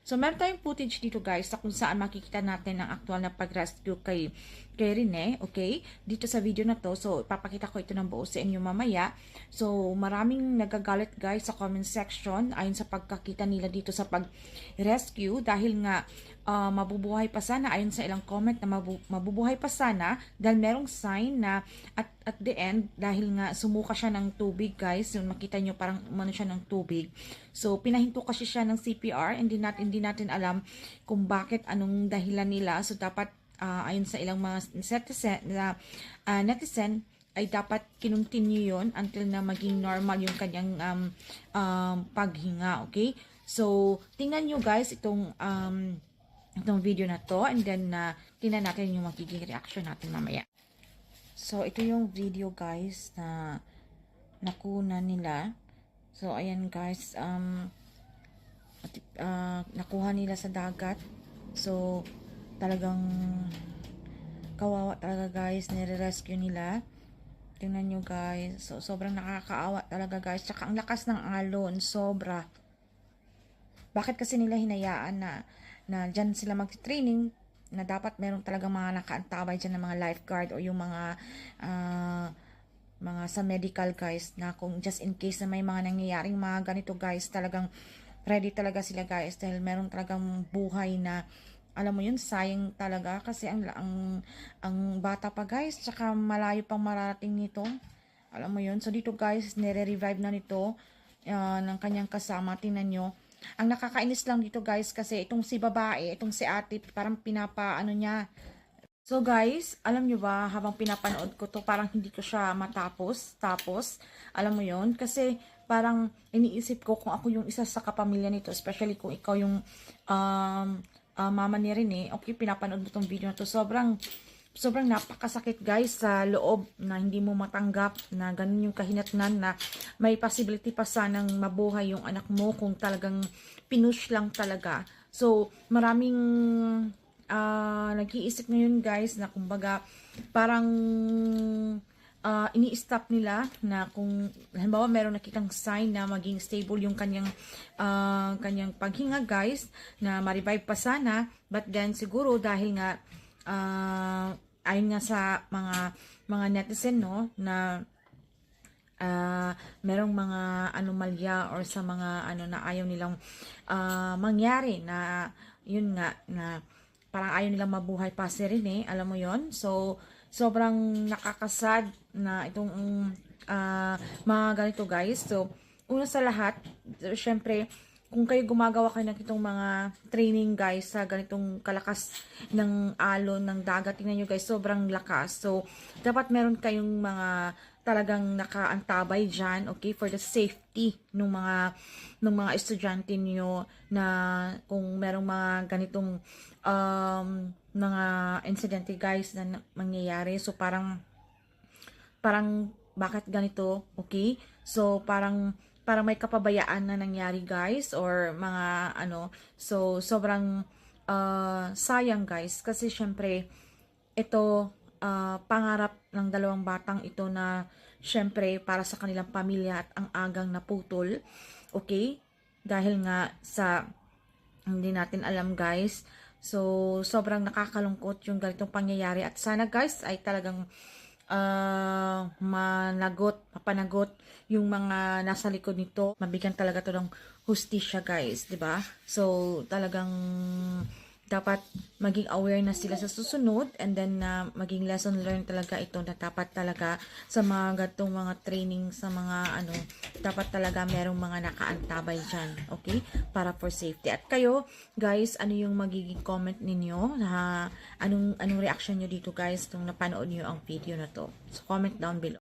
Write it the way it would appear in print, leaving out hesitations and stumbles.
So, meron tayong footage dito guys sa kung saan makikita natin ang actual na pag-rescue kay Rene, okay? Dito sa video na to. So, ipapakita ko ito ng buo sa inyo mamaya. So, maraming nagagalit guys sa comment section ayon sa pagkakita nila dito sa pag-rescue dahil nga mabubuhay pa sana ayon sa ilang comment na mabubuhay pa sana dahil merong sign na at the end dahil nga sumuka siya ng tubig guys, yung makita nyo parang umano siya ng tubig. So pinahinto kasi siya ng CPR, hindi natin alam kung bakit, anong dahilan nila. So dapat ayon sa ilang mga netizen ay dapat kinontinue yon until na maging normal yung kanyang paghinga, okay? So tingnan nyo guys itong video na to, and then tingnan natin yung magiging reaction natin mamaya. So ito yung video guys na nakuna nila. So ayan guys, nakuha nila sa dagat. So talagang kawawa talaga guys, nire-rescue nila. Tingnan nyo guys, so sobrang nakakaawa talaga guys. Tsaka ang lakas ng alon, sobra. Bakit kasi nila hinayaan na dyan sila mag-training, na dapat meron talagang mga nakaantabay dyan ng mga lifeguard o yung mga sa medical guys, na kung just in case na may mga nangyayaring mga ganito guys, talagang ready talaga sila guys, dahil meron talagang buhay na, alam mo yun, sayang talaga kasi ang bata pa guys, tsaka malayo pang mararating nito, alam mo yun. So dito guys, nire-revive na nito ng kanyang kasama. Tingnan nyo. Ang nakakainis lang dito guys, kasi itong si babae, itong si ate, parang pinapaano niya. So guys, alam nyo ba, habang pinapanood ko to, parang hindi ko siya tapos, alam mo yon, kasi parang iniisip ko kung ako yung isa sa kapamilya nito, especially kung ikaw yung mama ni Rene, okay, pinapanood mo tong video na to, sobrang napakasakit guys sa loob, na hindi mo matanggap na ganun yung kahinatnan, na may possibility pa sanang mabuhay yung anak mo kung talagang pinush lang talaga. So maraming nag-iisip ngayon guys na kumbaga parang ini-stop nila na kung halimbawa meron nakitang sign na maging stable yung kanyang paghinga guys, na ma-revive pa sana, but then siguro dahil nga ayon nga sa mga netizen, no, na merong mga anomalya or sa mga na ayaw nilang mangyari, na yun nga, na parang ayaw nilang mabuhay pa si Rene, alam mo yon. So sobrang nakakasad na itong mga ganito guys. So una sa lahat, syempre, kung kayo gumagawa kayo ng itong mga training guys sa ganitong kalakas ng alon ng dagat, tingnan nyo guys, sobrang lakas. So dapat meron kayong mga talagang nakaantabay dyan, okay, for the safety ng mga estudyante niyo, na kung merong mga ganitong mga incidente guys na mangyayari. So parang bakit ganito, okay? So parang may kapabayaan na nangyari guys, or mga so sobrang sayang guys, kasi syempre ito pangarap ng dalawang batang ito, na syempre para sa kanilang pamilya, at ang agang naputol, okay, dahil nga sa hindi natin alam guys. So sobrang nakakalungkot yung ganitong pangyayari, at sana guys ay talagang mapanagot yung mga nasa likod nito, mabigyan talaga to ng hustisya guys, 'di ba? So talagang dapat maging awareness sila sa susunod, and then maging lesson learned talaga ito, na dapat talaga sa mga gatong mga training, sa mga dapat talaga merong mga nakaantabay dyan, okay, para for safety. At kayo guys, ano yung magiging comment ninyo, na anong reaction nyo dito guys nung napanood nyo ang video na to? So comment down below.